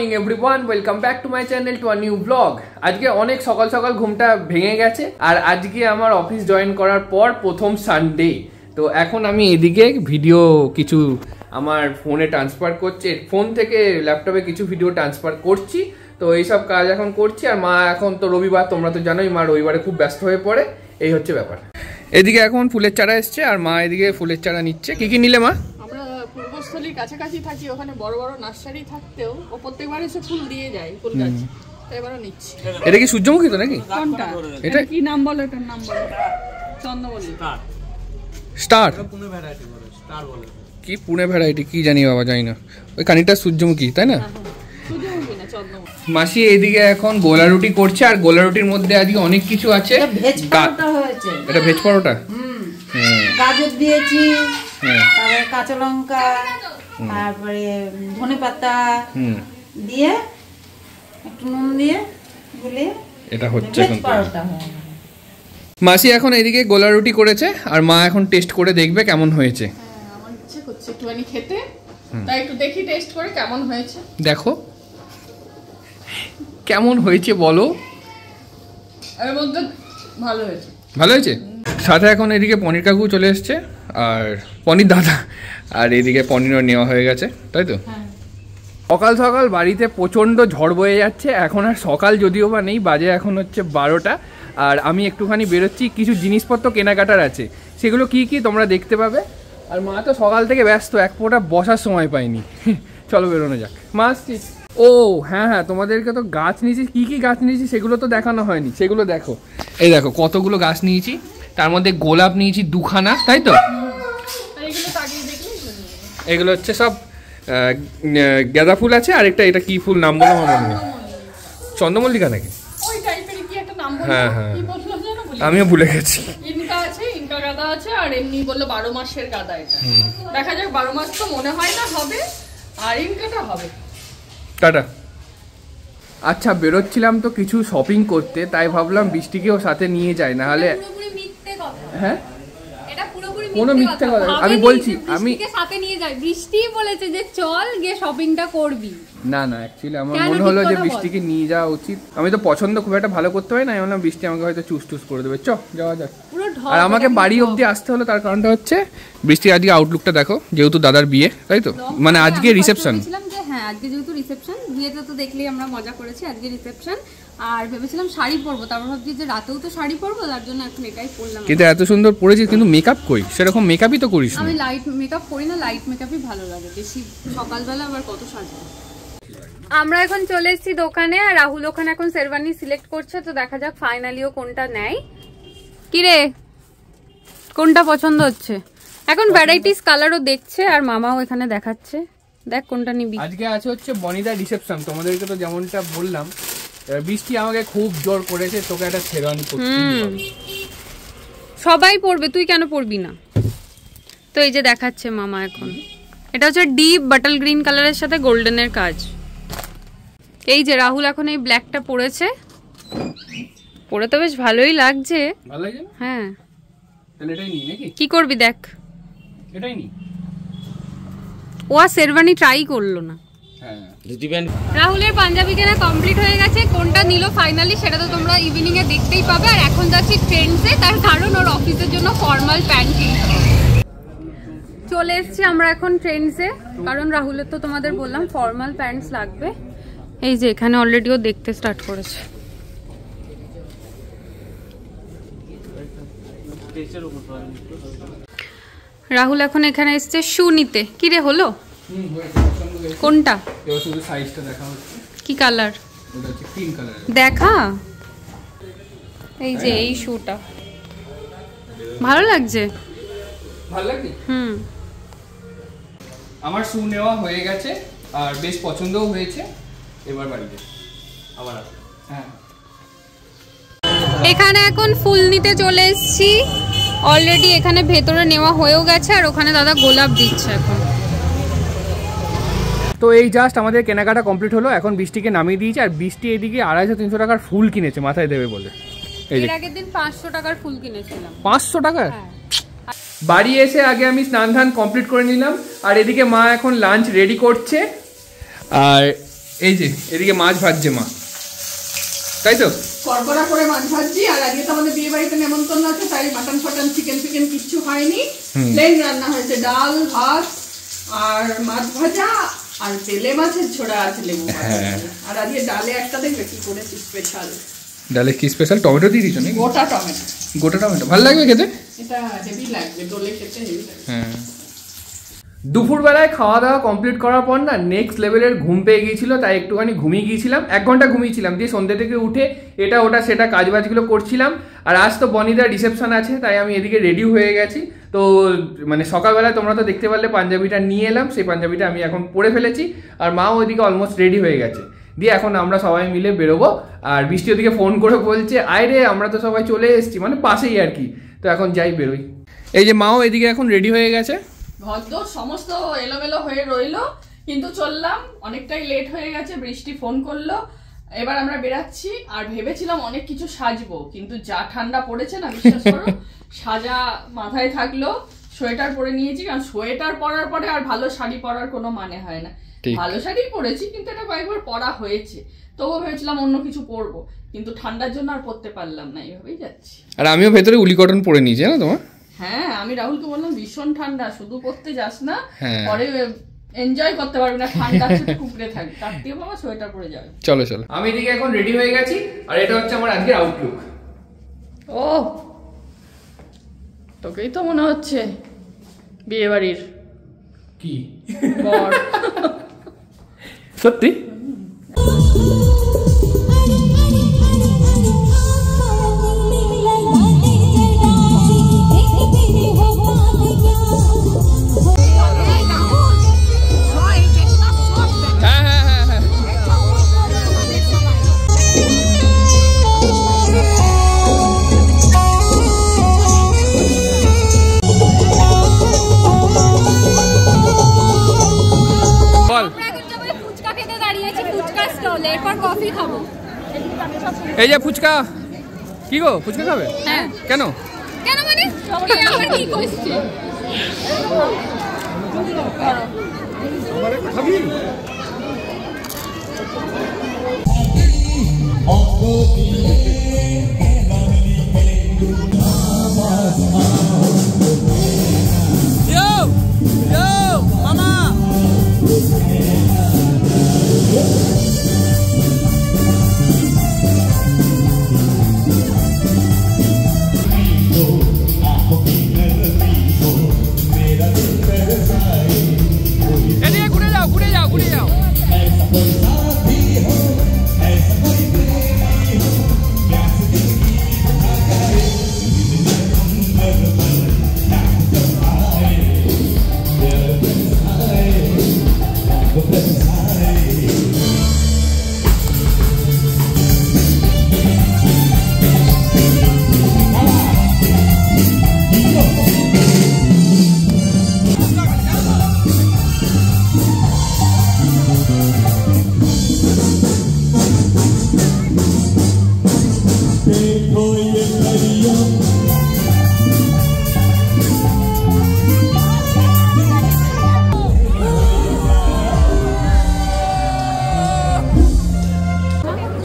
Morning everyone, welcome back to my channel to a new blog. আজকে অনেক সকাল সকাল ঘুমটা ভেঙে গেছে আর আজকে আমার অফিস জয়েন করার পর প্রথম সানডে। তো এখন আমি এদিকে ভিডিও কিছু আমার ফোনে ট্রান্সফার করছি, ফোন থেকে ল্যাপটপে কিছু ভিডিও ট্রান্সফার করছি। তো এইসব কাজ এখন করছি আর মা এখন তো রবিবার, তোমরা তো জানোই মা রবিবারে খুব ব্যস্ত হয়ে পড়ে, এই হচ্ছে ব্যাপার। এদিকে এখন ফুলের চারা এসছে আর মা এদিকে ফুলের চারা নিচ্ছে। কি কি নিলে মা? পূর্বস্থলীর কাছাকাছি থাকি, ওখানে বড় বড় নার্সারি থাকতেও ও প্রত্যেকবার এসে ফুল দিয়ে যায়, ফুল গাছ। তো এবারও নিচ্ছি। এটা কি সূর্যমুখী তো নাকি? কোনটা? এটা কি নাম বলো? এটার নাম বলো। চন্দ্রমল্লিক স্টার। পুনে ভ্যারাইটি বলে, স্টার বলে। কি পুনে ভ্যারাইটি কি জানি বাবা, জানি না। ওই কানিটা সূর্যমুখী তাই না? সূর্যমুখী না, চন্দ্রমল্লিক। মাসি এইদিকে এখন গোলা রুটি করছে আর গোলা রুটির মধ্যে আজকে অনেক কিছু আছে। ভেজ পরোটা হয়েছে। এটা ভেজ পরোটা। গাজর দিয়েছি, তারপরে কাঁচা লঙ্কা, তারপরে ধনেপাতা দিয়ে একটু নুন দিয়ে গুলে এটা হচ্ছে ভেজ পরোটা। মাসি এখন এদিকে গোলা রুটি করেছে আর মা এখন টেস্ট করে দেখবে কেমন হয়েছে। আমার ইচ্ছে করছে একটুখানি খেতে, তাই একটু দেখি টেস্ট করে কেমন হয়েছে। দেখো কেমন হয়েছে বলো। এর মধ্যে ভালো হয়েছে। ভালো হয়েছে। সাথে এখন এদিকে পনির কাকু চলে এসছে আর পনির দাদা, আর এদিকে পনিরও নেওয়া হয়ে গেছে, তাই তো? সকাল সকাল বাড়িতে প্রচণ্ড ঝড় বয়ে যাচ্ছে। এখন আর সকাল যদিও বা নেই, বাজে এখন হচ্ছে 12টা। আর আমি একটুখানি বেরোচ্ছি, কিছু জিনিসপত্র কেনাকাটার আছে, সেগুলো কি কি তোমরা দেখতে পাবে। আর মা তো সকাল থেকে ব্যস্ত, এক ফোঁটা বসার সময় পাইনি। চলো বেরোনো যাক। মা আসছি। ও হ্যাঁ হ্যাঁ, তোমাদেরকে তো গাছ নিয়েছি, কি কি গাছ নিয়েছি সেগুলো তো দেখানো হয়নি, সেগুলো দেখো। এই দেখো কতগুলো গাছ নিয়েছি, তার মধ্যে গোলাপ নিয়েছি 2খানা, তাই তো? এগুলো হচ্ছে সব গাঁদা ফুল আছে, আর একটা এটা কি ফুল নাম বলো আমার মনে নেই। চন্দ্রমল্লিকা নাকি? হ্যাঁ হ্যাঁ, আমিও ভুলে গেছি। ইনকা আছে, ইনকা গাঁদা আছে, আর এমনি বললো 12 মাসের গাঁদা। এটা দেখা যাক, 12 মাস তো মনে হয় না হবে, আর ইনকাটা হবে। টাটা। আচ্ছা, বেরোচ্ছিলাম তো কিছু শপিং করতে, তাই ভাবলাম বৃষ্টিকেও সাথে নিয়ে যাই, না হলে হ্যাঁ কোনো মিথ্যে কথা। আমি বলছি আমি সাথে নিয়ে যাই, বৃষ্টি বলেছে যে চল গিয়ে শপিংটা করবি। না না, অ্যাকচুয়ালি আমার মনে হলো যে বৃষ্টিকে নিয়ে যাওয়া উচিত। আমি তো পছন্দ খুব একটা ভালো করতে পারি না, আমি বললাম বৃষ্টি আমাকে হয়তো চুস টুস করে দেবে, চ যাওয়া যাক। আর আমাকে বাড়ি অবধি আসতে হলো, তার কারণটা হচ্ছে বৃষ্টি আজকে আউটলুকটা দেখো, যেহেতু দাদার বিয়ে, তাই তো? মানে আজকে রিসেপশন। হ্যাঁ আজকে যেহেতু রিসেপশন, বিয়েতে তো দেখলেই আমরা মজা করেছি, আজকে রিসেপশন। আর ভেবেছিলাম শাড়ি পরবো, তারপর ভাবছি যে রাতেও তো শাড়ি পরবো, তার জন্য এখন এটাই পরলাম। কিন্তু এত সুন্দর পরেছিস, কিন্তু মেকআপ কই? সেরকম মেকআপই তো করিস না। আমি লাইট মেকআপ করি না, লাইট মেকআপই ভালো লাগে বেশি, সকালবেলা আবার কত সাজবো। আমরা এখন চলে এসেছি দোকানে, আর রাহুল ওখানে এখন শেরওয়ানি সিলেক্ট করছে, তো দেখা যাক ফাইনালিও কোনটা নেয়। কি রে, কোনটা পছন্দ হচ্ছে? এখন ভ্যারাইটিস কালারও দেখছে, আর মামাও এখানে দেখাচ্ছে, দেখ কোনটা নিবি। আজকে আছে হচ্ছে বনিদা রিসেপশন, তোমাদেরকে তো যেমনটা বললাম। বৃষ্টি আমাকে খুব জোর করেছে, তোকে একটা শেরওয়ানি পরতে হবে। সবাই পরবে, তুই কেন পরবি না? তো এই যে দেখাচ্ছে মামা এখন, এটা হচ্ছে ডিপ বাটল গ্রিন কালারের সাথে গোল্ডেনের কাজ। এই যে রাহুল এখন এই ব্ল্যাকটা পরেছে, পরে তো বেশ ভালোই লাগছে। ভালো লাগে? হ্যাঁ, তাহলে এটাই নি নাকি? কি করবি দেখ, এটাই নি। ও আর শেরওয়ানি ট্রাই করলো না। রাহুলের পাঞ্জাবি কেনা কমপ্লিট হয়ে গেছে, কোনটা নিল ফাইনালি সেটা তো তোমরা ইভিনিং এ দেখতেই পাবে। আর এখন যাচ্ছি ট্রেন্ডসে, তার কারণ ওর অফিসের জন্য ফর্মাল প্যান্ট চলে এসছি আমরা এখন ট্রেন্ডসে, কারণ রাহুলের তো তোমাদের বললাম ফর্মাল প্যান্টস লাগবে। এই যে এখানে অলরেডি ও দেখতে স্টার্ট করেছে। রাহুল এখন এখানে এসছে শু নিতে। কি রে হলো? কোনটা? শুধু সাইজটা দেখা হচ্ছে। কি কালার? ওটা হচ্ছে পিঙ্ক কালার। দেখা, এই যে এই শুটা ভালো লাগছে। ভালো লাগে? আমার শু নেওয়া হয়ে গেছে আর বেশ পছন্দও হয়েছে। এবার বাড়িতে আবার আসবে। হ্যাঁ, এখানে এখন ফুল নিতে চলে এসেছি অলরেডি, এখানে ভেতরে নেওয়া হয়েও গেছে, আর ওখানে দাদা গোলাপ দিচ্ছে এখন। তো এই জাস্ট আমাদের কেনাকাটা কমপ্লিট হলো, এখন বৃষ্টিকে নামিয়ে দিয়েছে। আর বৃষ্টি এদিকে 250-300 টাকার ফুল কিনেছে মাথায় দেবে বলে। এর আগের দিন 500 টাকার ফুল কিনেছিলাম। 500 টাকা? বাড়ি এসে আগে আমি স্নান ধান কমপ্লিট করে নিলাম, আর এদিকে মা এখন লাঞ্চ রেডি করছে। আর এই যে এদিকে মাছ ভাজছে মা, তাই তো? করকরা করে মাছ ভাজছি। আর আজকে তো আমাদের বিয়ে বাড়িতে নেমন্তন্ন আছে, তাই মাটন ফাটন চিকেন ফিকেন কিচ্ছু হয়নি, প্লেন রান্না হয়েছে, ডাল ভাত আর মাছ ভাজা আর তেলে মাছের ছোড়া আছে লেবু। আর আজকে ডালে একটা দেখবে কি করেছি স্পেশাল। ডালে কি স্পেশাল? টমেটো দিয়ে দিচ্ছ নাকি? গোটা টমেটো। গোটা টমেটো ভালো লাগবে খেতে? এটা হেভি লাগবে, দোলে খেতে হেভি লাগবে। হ্যাঁ। দুপুরবেলায় খাওয়া দাওয়া কমপ্লিট করার পর না নেক্সট লেভেলের ঘুম পেয়ে গিয়েছিল, তাই একটুখানি ঘুমিয়ে গিয়েছিলাম, 1 ঘন্টা ঘুমিয়েছিলাম। দিয়ে সন্ধ্যে থেকে উঠে এটা ওটা সেটা কাজবাজগুলো করছিলাম। আর আজ তো বনিদার রিসেপশন আছে, তাই আমি এদিকে রেডি হয়ে গেছি। তো মানে সকালবেলায় তোমরা তো দেখতে পারলে পাঞ্জাবিটা নিয়ে এলাম, সেই পাঞ্জাবিটা আমি এখন পরে ফেলেছি। আর মাও ওইদিকে অলমোস্ট রেডি হয়ে গেছে। দিয়ে এখন আমরা সবাই মিলে বেরোবো। আর বৃষ্টি ওদিকে ফোন করে বলছে আয় রে আমরা তো সবাই চলে এসেছি, মানে পাশেই আর কি। তো এখন যাই বেরোই। এই যে মাও এদিকে এখন রেডি হয়ে গেছে, ঘরদোর সমস্ত এলোমেলো হয়ে রইলো, কিন্তু চললাম, অনেকটাই লেট হয়ে গেছে। বৃষ্টি ফোন করলো, এবার আমরা বেরাচ্ছি। আর ভেবেছিলাম অনেক কিছু সাজবো, কিন্তু যা ঠান্ডা পড়েছে না বিশ্বাস করো, সাজা মাথায় থাকলো, সোয়েটার পরে নিয়েছি। কারণ সোয়েটার পরার পরে আর ভালো শাড়ি পরার কোনো মানে হয় না। ভালো শাড়ি পরেছি, কিন্তু এটা কয়েকবার পরা হয়েছে, তবুও ভেবেছিলাম অন্য কিছু পরবো, কিন্তু ঠান্ডার জন্য আর পরতে পারলাম না, এইভাবেই যাচ্ছি। আর আমিও ভেতরে উলি কটন পরে নিয়েছি না তোমার? হ্যাঁ, আমি রাহুলকে বললাম ভীষণ ঠান্ডা, শুধু পড়তে যাস না, পরে এনজয় করতে পারবি না, ঠান্ডা কুকড়ে থাকবে, তার থেকে বাবা সোয়েটার পরে যাবে। চলো চলো, আমি এদিকে এখন রেডি হয়ে গেছি। আর এটা হচ্ছে আমার আজকের আউটলুক। ও, তোকেই তো মনে হচ্ছে বিয়ে বাড়ির কি বর। সত্যি? এই যে ফুচকা, কি গো ফুচকা খাবে? হ্যাঁ। কেন কেন মানে আমার কি কোশ্চেন? খাবি? মামা ঘুরে যাও।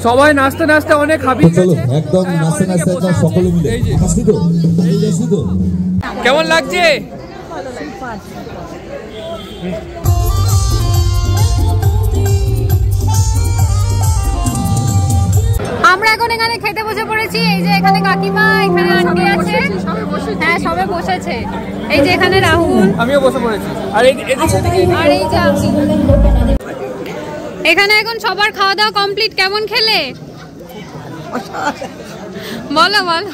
সবাই নাচতে নাচতে অনেক হাবিয়ে গেছে, একদম নাচতে নাচতে একদম সকলে মিলে আসছি তো, এই যাচ্ছি তো। কেমন লাগছে? আমরা এখন এখানে খেতে বসে পড়েছি। এই যে এখানে কাকিমা, এখানে আন্টি আছে, হ্যাঁ সবে বসেছে। এই যে এখানে রাহুল, আমিও বসে পড়েছি। আর এই যে এখানে এখন সবার খাওয়া দাওয়া কমপ্লিট। কেমন খেলে বলো বলো।